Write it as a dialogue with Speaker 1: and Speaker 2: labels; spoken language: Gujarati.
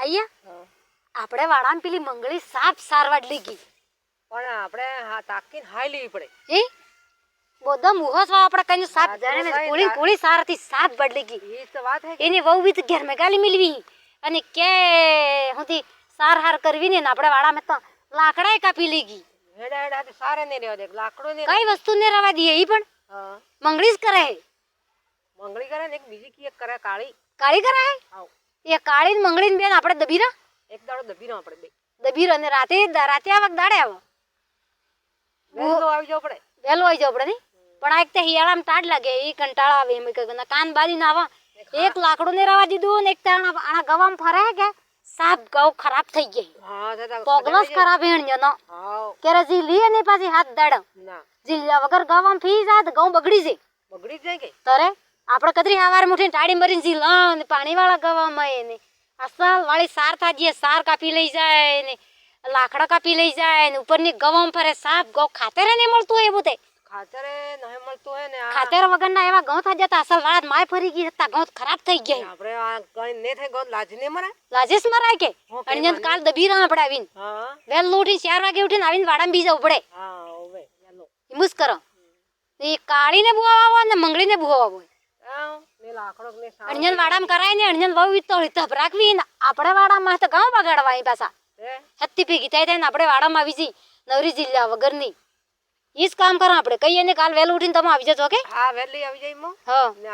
Speaker 1: આયા
Speaker 2: હા.
Speaker 1: આપણે વાડામાં પેલી મંગળી સાપ સારવાડ લઈ ગઈ
Speaker 2: પણ આપણે હા તાકીને હાઈ લેવી પડે.
Speaker 1: એ બોધા મુહસ વા આપણે કઈ સાપ
Speaker 2: હા, તો
Speaker 1: જાણે
Speaker 2: ભાઈ,
Speaker 1: કોળી કોળી સારથી સાપ બદલી ગઈ
Speaker 2: એ તો વાત હે કે
Speaker 1: એની વહુ બી તો ઘેર મેં ગાલી મિલવી અને કે હુંથી સાર હાર કરવી ને આપણે વાડામાં તો લાકડાય કાપી લઈ ગઈ
Speaker 2: હેડા હેડા તો સારે નહીં રહેવા દે લાકડો નહીં
Speaker 1: કઈ વસ્તુ ને રવા દઈએ ઈ પણ
Speaker 2: હા
Speaker 1: મંગળી જ કરે
Speaker 2: મંગળી કરે ને એક બીજી કી એક કરે કાળી
Speaker 1: કાળી કરે
Speaker 2: આવ
Speaker 1: એ કાળી ને મંગળી ને બેન આપણે દબીરા
Speaker 2: એક દાડો દબી રહો આપણે બે
Speaker 1: દબીરા ને રાતે આવા દાડે આવો
Speaker 2: વહેલો આવી જવો પડે.
Speaker 1: વહેલો આવી જાવ પડે નહીં પણ આ એક તો હિયાળામાં ટાઢ લાગે એ કંટાળા આવે એમ કે કાન બારી ના આવે એક લાકડું ને રવા દીધું ને એક તો આના ગવામ ફરે કે સાપ ગૌ ખરાબ થઈ ગઈ
Speaker 2: હા
Speaker 1: પગલસ ખરાબ હેણ્યો નો
Speaker 2: હા
Speaker 1: કેરે જી લીએ ને પાછી હાથ દાડ
Speaker 2: ના
Speaker 1: જીલ્યા વગર ગવામ ફી જાય તો ગૌ બગડી જાય
Speaker 2: બગડી જ જાય કે
Speaker 1: તરે આપણે કતરી હવાર મુઠીને ટાડી મરીને જીલ ને પાણી વાળા ગવામાં એને અસલ વાળી સાર થાજીએ સાર કાપી લઈ જાય ને લાકડા કાપી લઈ જાય ને ઉપરની ગવામ ફરે સાપ ગૌ ખાતર નહીં મળતું હોય એવું તે
Speaker 2: ખાતરે નહીં મળતું હોય ને આ
Speaker 1: ખાતર વગરના એવા ઘઉં થઈ જતા અસલ વાળા માય ફરી ગઈ હતા ઘઉં ખરાબ થઈ ગયા
Speaker 2: આપણે આ કઈ ને થઈ ગયો લાજ ને મરે
Speaker 1: લાજેશ મરાય કે
Speaker 2: ઓકે,
Speaker 1: અણ્યન કાલ દબી રહ્યા આપણે આવીને
Speaker 2: હા
Speaker 1: વહેલું ઉઠીને 4 વાગે ઉઠીને આવીને વાડામાં બી જવું પડે
Speaker 2: હા હવે ચાલો
Speaker 1: હિમુસ કરો એ કાળીને બુવાવો અને મંગળીને બુવાવો
Speaker 2: આ ને લાકડો ને સાર
Speaker 1: અણ્યન વાડામાં કરાય ને અણ્યન વહુ તોડી તપ રાખવી ને આપણે વાડામાં તો ગામ બગાડવા અહીં પાછા
Speaker 2: હે
Speaker 1: હત્તી ભેગી થાય ને આપણે વાડામાં આવી જઈ નવરી જિલ્લા વગરની ઈ જ કામ કરો આપણે કહીએ ને કાલ વહેલું ઉઠીને તમે આવી જજો ઓકે
Speaker 2: હા વહેલી આવી જાય મો
Speaker 1: હા
Speaker 2: ને